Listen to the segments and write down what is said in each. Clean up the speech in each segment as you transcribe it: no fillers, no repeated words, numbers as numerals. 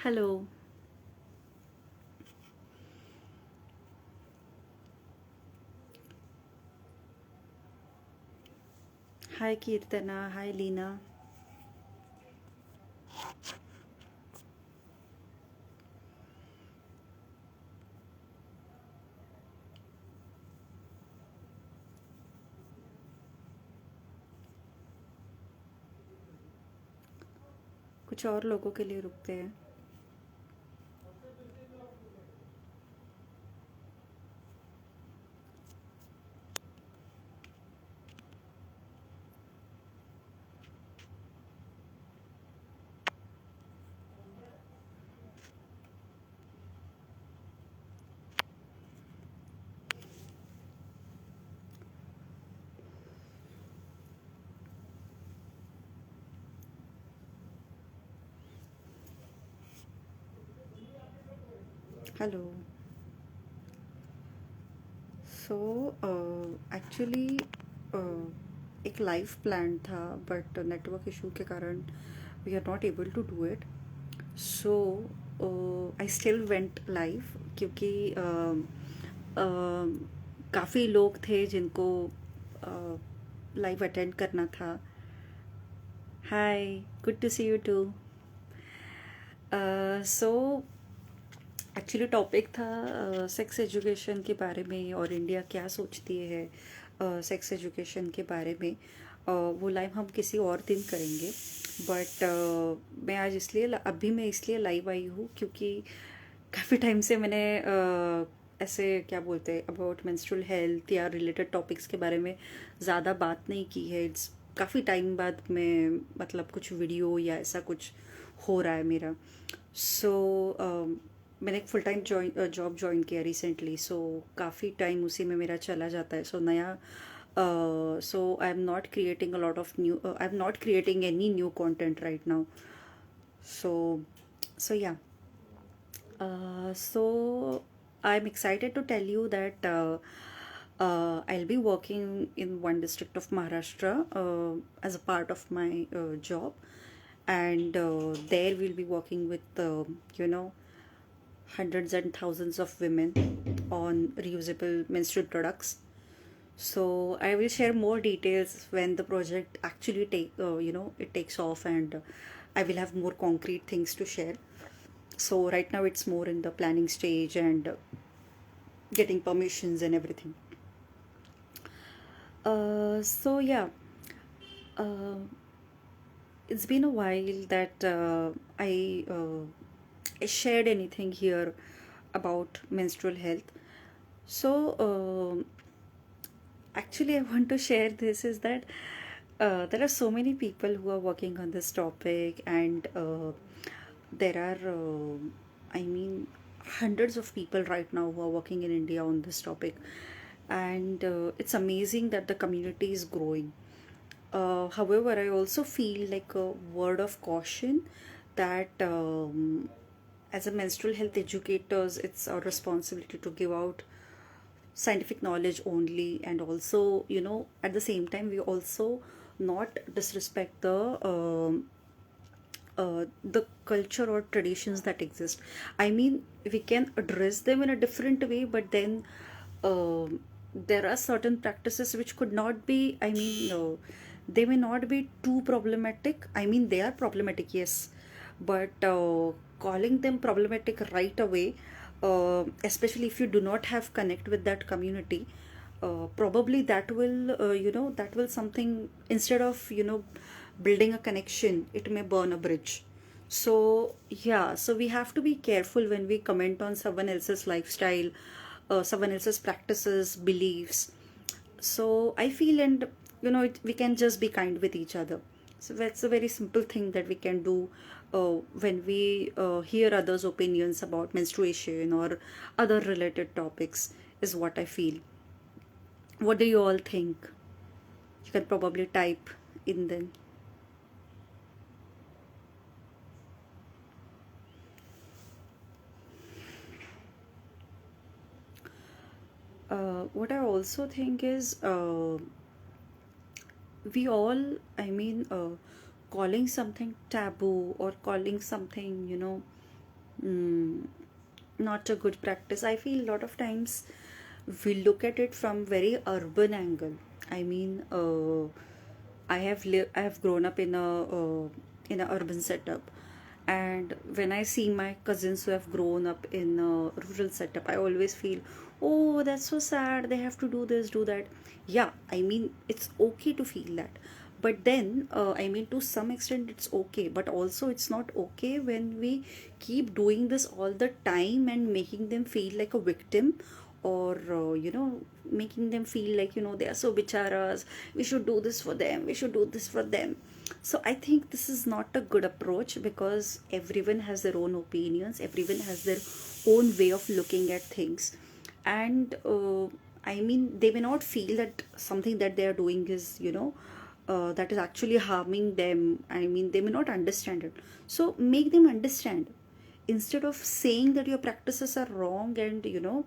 Hello. Hi Kirtana. Hi Lina. कुछ और लोगों के लिए रुकते हैं. Hello. So, actually, एक लाइव प्लान था बट नेटवर्क इशू के कारण we are not able to do it. So I still went live क्योंकि काफ़ी लोग थे जिनको लाइव अटेंड करना था. Hi, good to see you too. So actually topic था सेक्स एजुकेशन के बारे में और इंडिया क्या सोचती है सेक्स एजुकेशन के बारे में. वो लाइव हम किसी और दिन करेंगे बट मैं आज इसलिए लाइव आई हूँ क्योंकि काफ़ी टाइम से मैंने ऐसे क्या बोलते हैं अबाउट मेंस्ट्रुअल हेल्थ या रिलेटेड टॉपिक्स के बारे में ज़्यादा बात नहीं की है. इट्स काफ़ी टाइम बाद में मतलब कुछ वीडियो या ऐसा कुछ हो रहा है मेरा. सो मैंने एक फुल टाइम जॉब ज्वाइन किया रिसेंटली. सो काफ़ी टाइम उसी में मेरा चला जाता है. सो नया so I am not creating a lot of new I am not creating any new content right now. So so yeah so I'm excited to tell you that I'll be working in one district of Maharashtra as a part of my job, and there we'll be working with you know hundreds and thousands of women on reusable menstrual products. So I will share more details when the project actually it takes off, and I will have more concrete things to share. So right now it's more in the planning stage and getting permissions and everything. So yeah, uh, it's been a while that I shared anything here about menstrual health. So actually I want to share this is that there are so many people who are working on this topic, and there are I mean hundreds of people right now who are working in India on this topic, and it's amazing that the community is growing. However, I also feel like a word of caution that as a menstrual health educators, it's our responsibility to give out scientific knowledge only, and also at the same time we also not disrespect the culture or traditions that exist. I mean, we can address them in a different way, but then there are certain practices which could not be, they may not be too problematic. I mean, they are problematic, yes, but calling them problematic right away, especially if you do not have connect with that community, probably that will something, instead of building a connection, it may burn a bridge. So yeah, so we have to be careful when we comment on someone else's lifestyle, someone else's practices, beliefs. So I feel, and we can just be kind with each other. So that's a very simple thing that we can do when we hear others' opinions about menstruation or other related topics, is what I feel. What do you all think? You can probably type in then. What I also think is we all, calling something taboo or calling something, not a good practice. I feel a lot of times we look at it from very urban angle. I mean, I have grown up in a urban setup, and when I see my cousins who have grown up in a rural setup, I always feel, oh, that's so sad. They have to do this, do that. Yeah, I mean, it's okay to feel that, but then I mean, to some extent it's okay, but also it's not okay when we keep doing this all the time and making them feel like a victim, or making them feel like, they are so bicharas, we should do this for them, we should do this for them. So I think this is not a good approach, because everyone has their own opinions, everyone has their own way of looking at things. And I mean, they may not feel that something that they are doing is, that is actually harming them. I mean, they may not understand it. So make them understand. Instead of saying that your practices are wrong, and you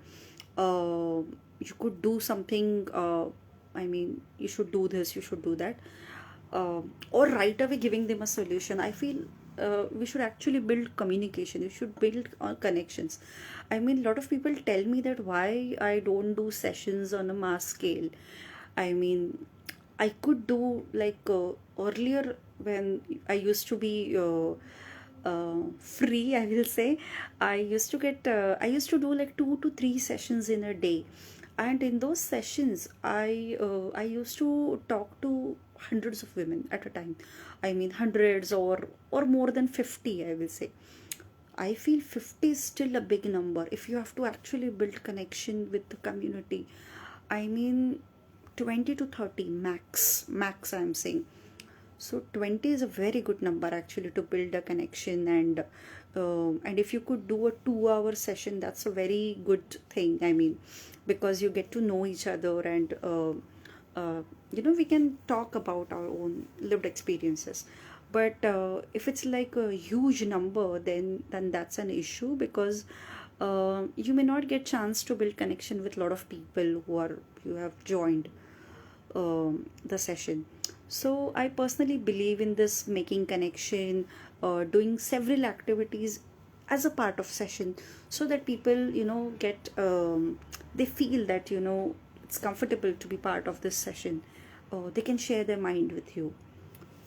could do something, I mean, you should do this, you should do that, or right away giving them a solution. I feel we should actually build communication, we should build connections. I mean, a lot of people tell me that why I don't do sessions on a mass scale. I mean, I could do like earlier, when I used to be free, I will say. I used to do like 2 to 3 sessions in a day, and in those sessions, I used to talk to hundreds of women at a time. I mean, hundreds, or more than 50, I will say. I feel 50 is still a big number if you have to actually build connection with the community. I mean, 20 to 30 max, I'm saying. So 20 is a very good number actually to build a connection, and if you could do a 2 hour session, that's a very good thing. I mean, because you get to know each other, and we can talk about our own lived experiences. But if it's like a huge number, then that's an issue, because you may not get chance to build connection with a lot of people who have joined the session. So I personally believe in this making connection, doing several activities as a part of session, so that people get they feel that it's comfortable to be part of this session. They can share their mind with you.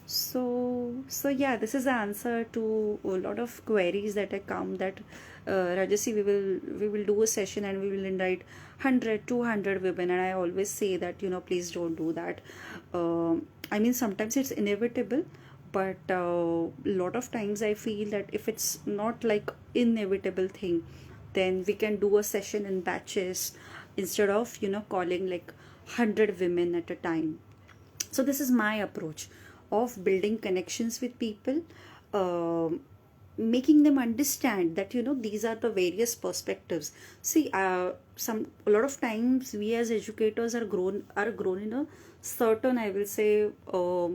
So yeah, this is the answer to a lot of queries that I come, that Rajasi, we will do a session and we will invite 100 200 women, and I always say that please don't do that. I mean, sometimes it's inevitable, but a lot of times I feel that if it's not like inevitable thing, then we can do a session in batches, instead of calling like 100 women at a time. So this is my approach of building connections with people, making them understand that these are the various perspectives. See, a lot of times we as educators are grown in a certain, I will say, uh,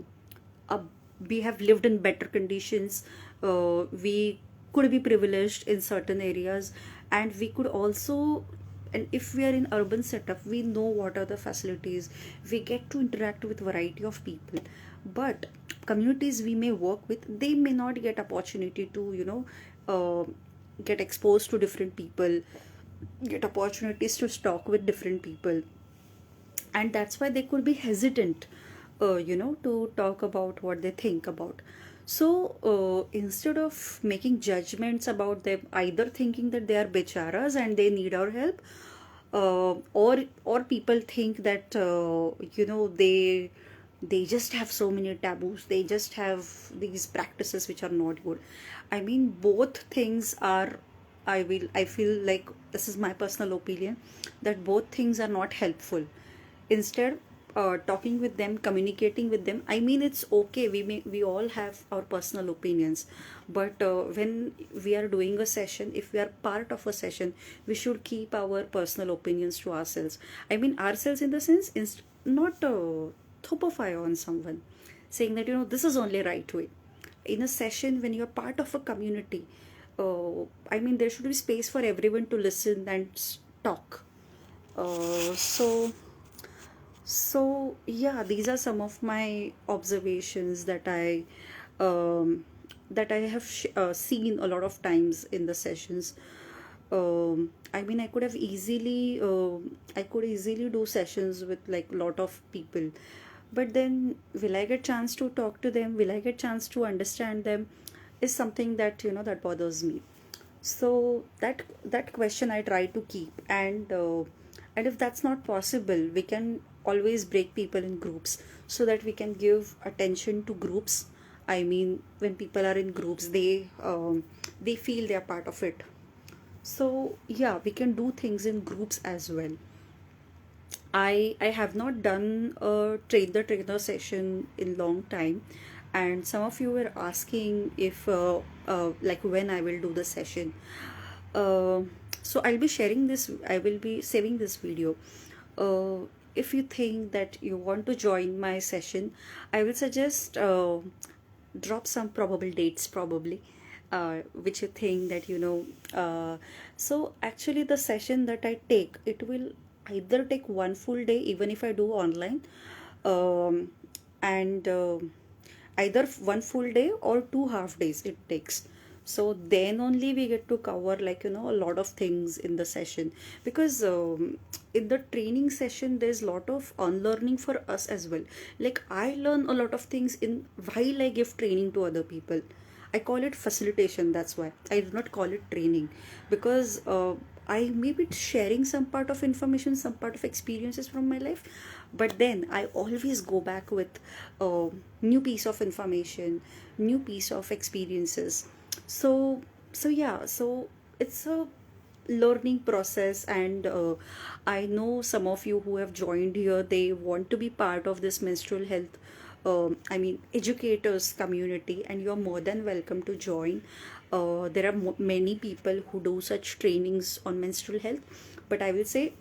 we have lived in better conditions, we could be privileged in certain areas, and we could also, and if we are in urban setup, we know what are the facilities, we get to interact with variety of people. But communities we may work with, they may not get opportunity to uh, get exposed to different people, get opportunities to talk with different people, and that's why they could be hesitant to talk about what they think about. So instead of making judgments about them, either thinking that they are becharas and they need our help, or people think that they just have so many taboos, they just have these practices which are not good. I mean, both things are, I feel like, this is my personal opinion, that both things are not helpful. Instead, talking with them, communicating with them, I mean, it's okay, we all have our personal opinions, but when we are doing a session, if we are part of a session, we should keep our personal opinions to ourselves. I mean, ourselves in the sense, not thopify on someone, saying that this is only right way. In a session, when you're part of a community, I mean, there should be space for everyone to listen and talk. So yeah, these are some of my observations that I um, that I have seen a lot of times in the sessions. I mean, I could easily do sessions with like a lot of people, but then will I get chance to talk to them? Will I get chance to understand them? Is something that that bothers me. So that question I try to keep, and if that's not possible, we can always break people in groups so that we can give attention to groups. I mean, when people are in groups, they feel they are part of it. So yeah, we can do things in groups as well. I have not done a train the trainer session in long time, and some of you were asking if like when I will do the session. Uh, so I'll be sharing this. I will be saving this video. If you think that you want to join my session, I will suggest drop some probable dates probably, which you think that so actually the session that I take, it will either take one full day even if I do online, um, and either one full day or 2 half days it takes. So then only we get to cover like a lot of things in the session, because in the training session there's a lot of unlearning for us as well. Like I learn a lot of things in while I give training to other people. I call it facilitation, that's why I do not call it training, because I may be sharing some part of information, some part of experiences from my life, but then I always go back with a new piece of information, new piece of experiences. So yeah, so it's a learning process, and I know some of you who have joined here, they want to be part of this menstrual health, I mean educators community, and you're more than welcome to join. There are many people who do such trainings on menstrual health, but I will say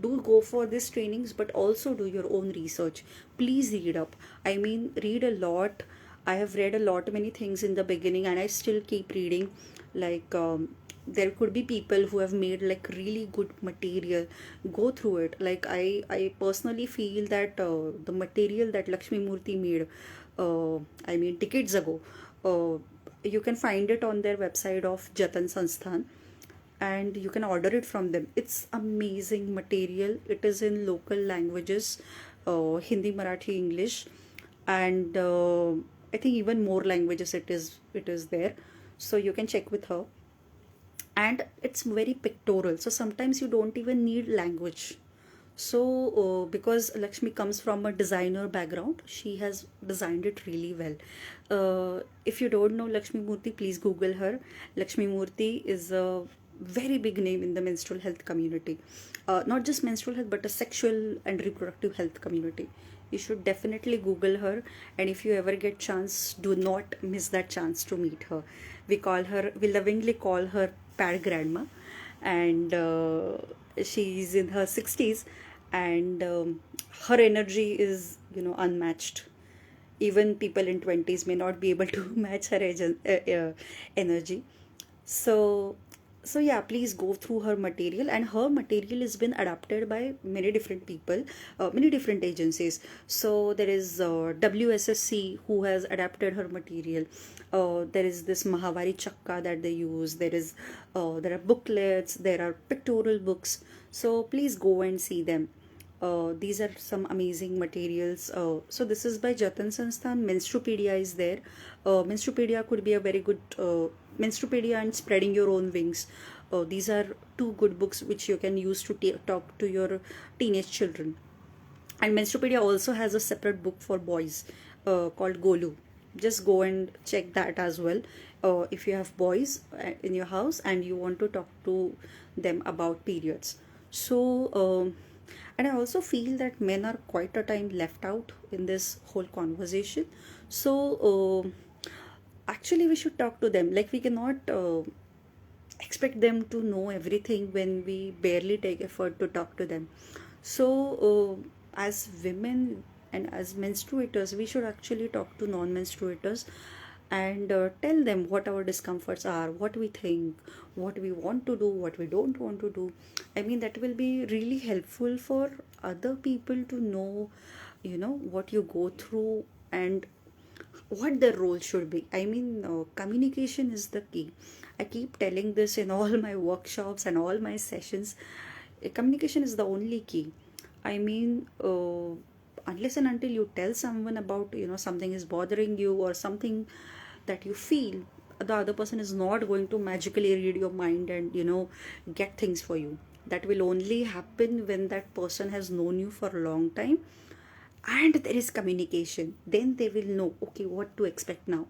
do go for these trainings, but also do your own research. Please read up. I mean, read a lot. I have read a lot many things in the beginning, and I still keep reading. Like there could be people who have made like really good material. Go through it. Like I personally feel that the material that Lakshmi Murthy made, I mean decades ago, uh, you can find it on their website of Jatan Sansthan, and you can order it from them. It's amazing material. It is in local languages, Hindi, Marathi, English, and I think even more languages it is there. So you can check with her, and it's very pictorial. So sometimes you don't even need language. So because Lakshmi comes from a designer background, she has designed it really well. If you don't know Lakshmi Murthy, please Google her. Lakshmi Murthy is a very big name in the menstrual health community. Not just menstrual health, but a sexual and reproductive health community. You should definitely Google her, and if you ever get chance, do not miss that chance to meet her. We lovingly call her Pad Grandma, and she's in her 60s, and her energy is unmatched. Even people in 20s may not be able to match her energy. So so yeah, please go through her material, and her material has been adapted by many different people, many different agencies. So there is WSSC who has adapted her material. There is this Mahavari Chakka that they use. There are booklets, there are pictorial books. So please go and see them. These are some amazing materials. So this is by Jatan Sansthan. Menstrupedia is there. Menstrupedia could be a very good Menstrupedia and Spreading Your Own Wings. These are two good books which you can use to talk to your teenage children. And Menstrupedia also has a separate book for boys called Golu. Just go and check that as well. If you have boys in your house and you want to talk to them about periods. So, and I also feel that men are quite a time left out in this whole conversation. So, actually, we should talk to them. Like, we cannot expect them to know everything when we barely take effort to talk to them. So as women and as menstruators, we should actually talk to non-menstruators and tell them what our discomforts are, what we think, what we want to do, what we don't want to do. I mean, that will be really helpful for other people to know what you go through, and what their role should be. I mean, communication is the key. I keep telling this in all my workshops and all my sessions. Communication is the only key. I mean, unless and until you tell someone about, something is bothering you or something that you feel, the other person is not going to magically read your mind and, get things for you. That will only happen when that person has known you for a long time and there is communication. Then they will know, okay, what to expect now,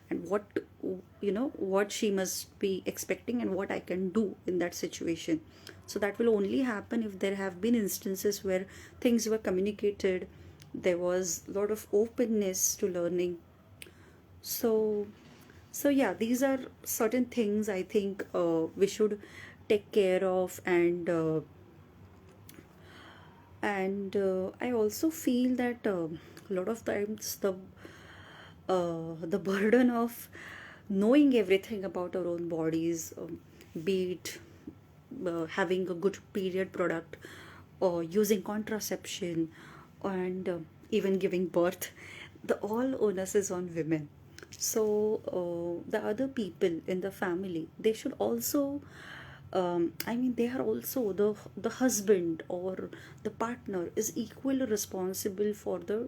and what she must be expecting and what I can do in that situation. So that will only happen if there have been instances where things were communicated, there was a lot of openness to learning. So yeah, these are certain things I think we should take care of. And I also feel that a lot of times the burden of knowing everything about our own bodies, be it having a good period product or using contraception, and even giving birth, the all onus is on women. So the other people in the family, they should also, I mean, they are also the husband or the partner is equally responsible for the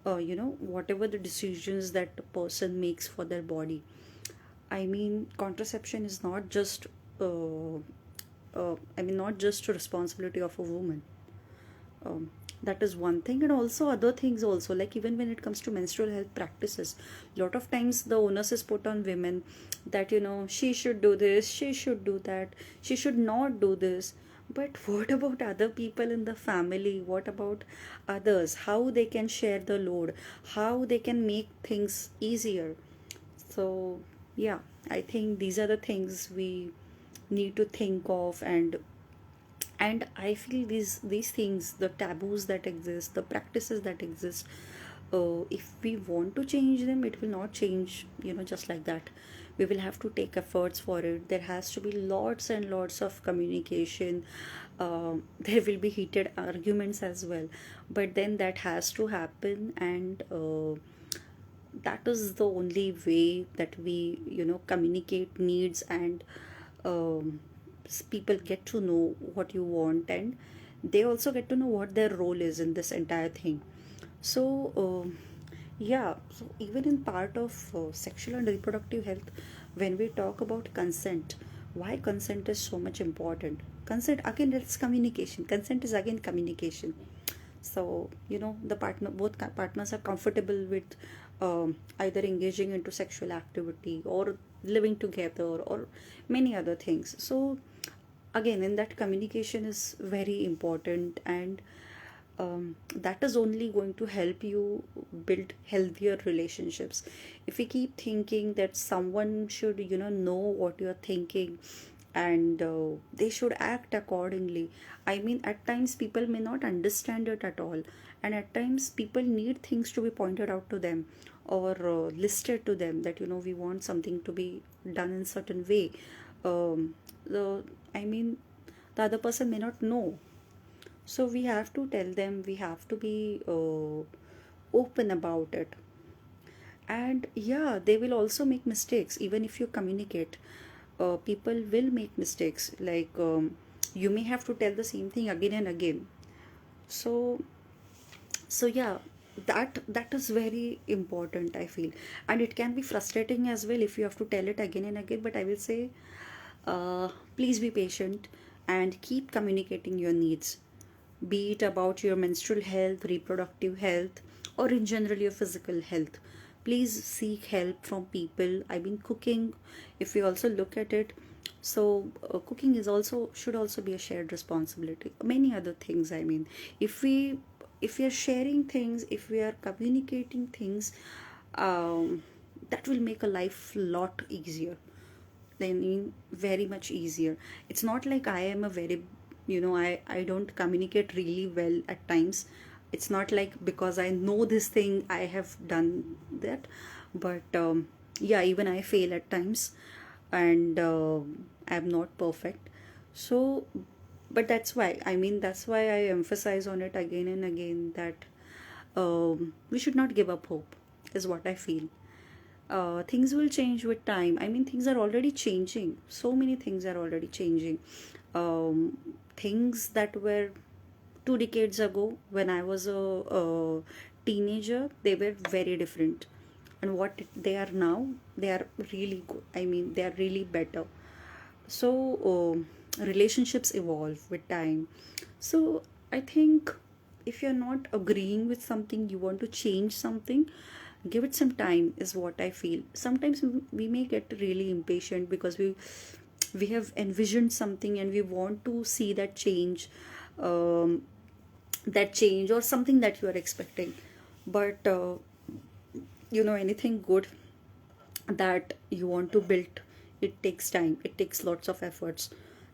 whatever the decisions that the person makes for their body. I mean, contraception is not just not just a responsibility of a woman. That is one thing, and also other things also, like even when it comes to menstrual health practices, lot of times the onus is put on women that she should do this, she should do that, she should not do this. But what about other people in the family? What about others? How they can share the load, how they can make things easier? So yeah, I think these are the things we need to think of. And I feel these things, the taboos that exist, the practices that exist, if we want to change them, it will not change just like that. We will have to take efforts for it. There has to be lots and lots of communication. There will be heated arguments as well, but then that has to happen. And that is the only way that we communicate needs, and people get to know what you want, and they also get to know what their role is in this entire thing. So yeah, so even in part of sexual and reproductive health, when we talk about consent, why consent is so much important. Consent, again, it's communication. Consent is again communication. So the partners are comfortable with either engaging into sexual activity or living together or many other things. So again, in that, communication is very important, and that is only going to help you build healthier relationships. If we keep thinking that someone should know what you're thinking, and they should act accordingly, I mean, at times people may not understand it at all, and at times people need things to be pointed out to them or listed to them that we want something to be done in certain way. The I mean, the other person may not know, so we have to tell them, we have to be open about it. And yeah, they will also make mistakes. Even if you communicate, people will make mistakes, like you may have to tell the same thing again and again. So so yeah, that is very important, I feel. And it can be frustrating as well if you have to tell it again and again, but I will say, please be patient and keep communicating your needs, be it about your menstrual health, reproductive health, or in general your physical health. Please seek help from people. I mean, cooking, if we also look at it, so cooking is also should also be a shared responsibility. Many other things, I mean, if we are sharing things, if we are communicating things, that will make a life lot easier. Then very much easier. It's not like I am a very, I don't communicate really well at times. It's not like because I know this thing I have done that. But yeah, even I fail at times, and I'm not perfect. So but that's why, I mean, that's why I emphasize on it again and again that we should not give up hope. is what I feel. Things will change with time. I mean, things are already changing. So many things are already changing. Things that were 2 decades ago when I was a teenager, they were very different. And what they are now, they are really good. I mean, they are really better. So, relationships evolve with time. So, I think if you're not agreeing with something, you want to change something, give it some time, is what I feel. Sometimes we may get really impatient because we have envisioned something and we want to see um, that change or something that you are expecting. But anything good that you want to build, it takes time, it takes lots of efforts,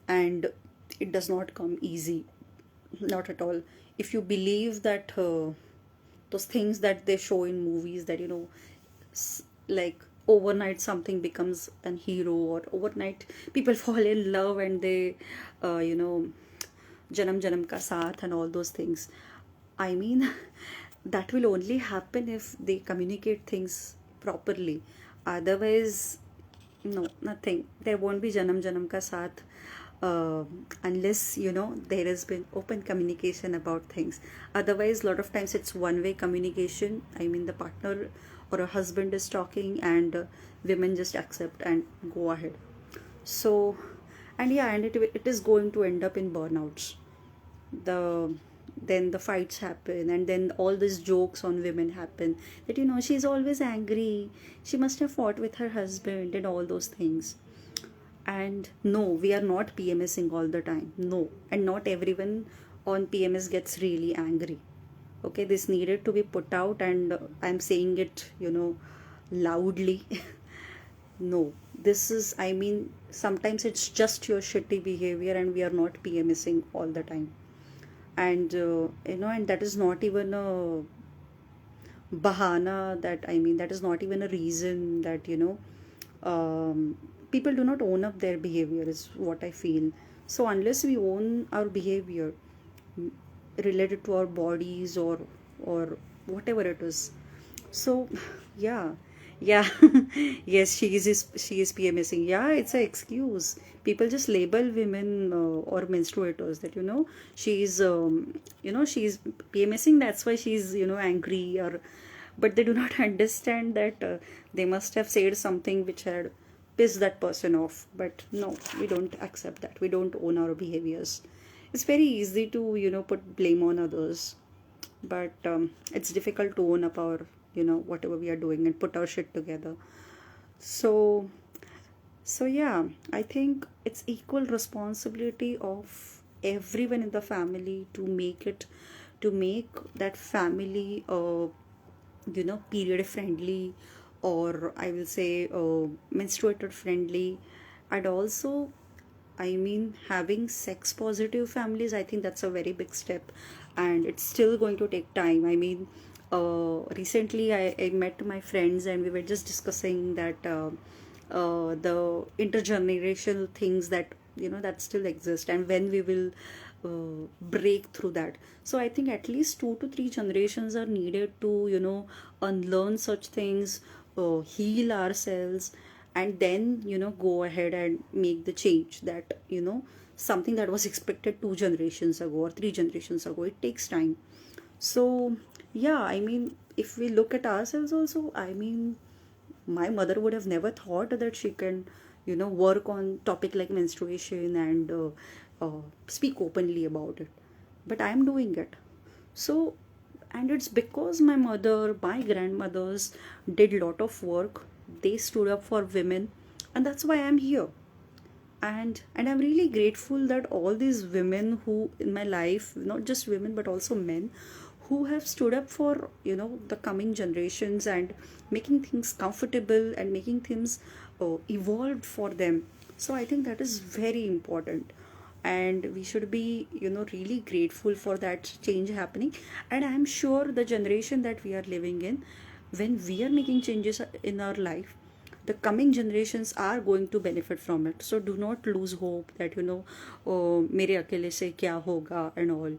and it does not come easy, not at all. If you believe that those things that they show in movies, that like overnight something becomes an hero, or overnight people fall in love and they janam janam ka saath and all those things, I mean, that will only happen if they communicate things properly. Otherwise, no, nothing. There won't be Janam Janam ka saath unless, there has been open communication about things. Otherwise, a lot of times it's one-way communication. I mean, the partner or a husband is talking and women just accept and go ahead. So, and yeah, and it is going to end up in burnouts. The Then the fights happen, and then all these jokes on women happen, that she's always angry, she must have fought with her husband and all those things. And no, we are not PMSing all the time, no. And not everyone on PMS gets really angry. Okay, this needed to be put out, and I'm saying it loudly. No, this is, I mean, sometimes it's just your shitty behavior, and we are not PMSing all the time. And and that is not even a bahana, that, I mean, that is not even a reason that people do not own up their behavior, is what I feel. So unless we own our behavior related to our bodies, or whatever it is, so yeah, yeah. Yes, she is PMSing. Yeah, it's an excuse. People just label women or menstruators that she's PMSing, that's why she's angry, or but they do not understand that they must have said something which had pissed that person off. But no, we don't accept that. We don't own our behaviors. It's very easy to put blame on others, but it's difficult to own up our whatever we are doing and put our shit together. So so yeah, I think it's equal responsibility of everyone in the family to make that family period friendly, or I will say menstruator friendly. And also, I mean, having sex positive families, I think that's a very big step, and it's still going to take time. I mean, recently I met my friends and we were just discussing that the intergenerational things that that still exist, and when we will break through that. So I think at least 2 to 3 generations are needed to unlearn such things, heal ourselves, and then go ahead and make the change that something that was expected 2 generations ago or 3 generations ago. It takes time. So yeah, I mean, if we look at ourselves also, I mean, my mother would have never thought that she can work on topic like menstruation and speak openly about it, but I am doing it. So, and it's because my mother, my grandmothers did lot of work. They stood up for women, and that's why I'm here. And I'm really grateful that all these women who in my life, not just women but also men, who have stood up for the coming generations, and making things comfortable and making things evolved for them. So I think that is very important, and we should be really grateful for that change happening. And I'm sure the generation that we are living in, when we are making changes in our life, the coming generations are going to benefit from it. So do not lose hope that oh, mere akele se kya hoga and all.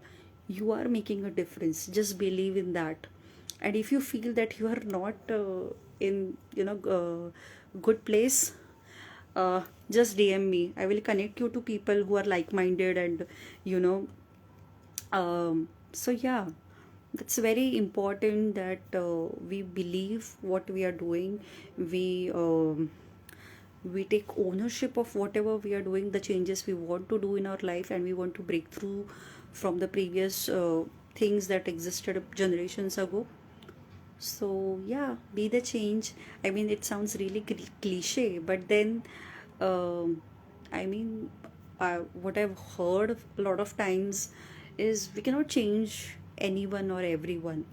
You are making a difference, just believe in that. And if you feel that you are not in good place, just DM me. I will connect you to people who are like-minded, and you know so yeah, that's very important that we believe what we are doing. We um, we take ownership of whatever we are doing, the changes we want to do in our life, and we want to break through from the previous things that existed generations ago. So yeah, be the change. I mean, it sounds really cliche, but then um, I mean, what I've heard a lot of times is we cannot change anyone or everyone,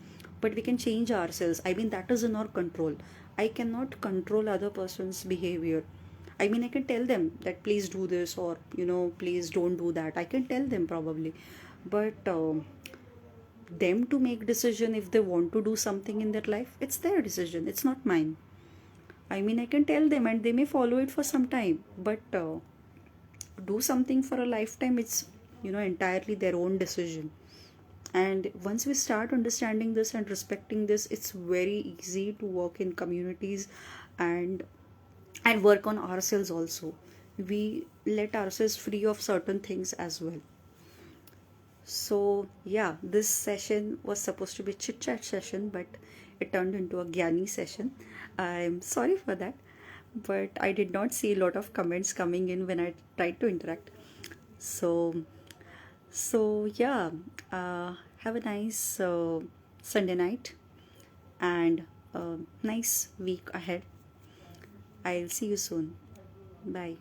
but we can change ourselves. I mean, that is in our control. I cannot control other person's behavior. I mean, I can tell them that please do this, or please don't do that. I can tell them probably, but them to make decision if they want to do something in their life, it's their decision, it's not mine. I mean, I can tell them and they may follow it for some time, but do something for a lifetime, it's entirely their own decision. And once we start understanding this and respecting this, it's very easy to work in communities, and work on ourselves also. We let ourselves free of certain things as well. So yeah, this session was supposed to be chit chat session, but it turned into a Gyani session. I'm sorry for that, but I did not see a lot of comments coming in when I tried to interact. So yeah, have a nice Sunday night, and a nice week ahead. I'll see you soon. Bye.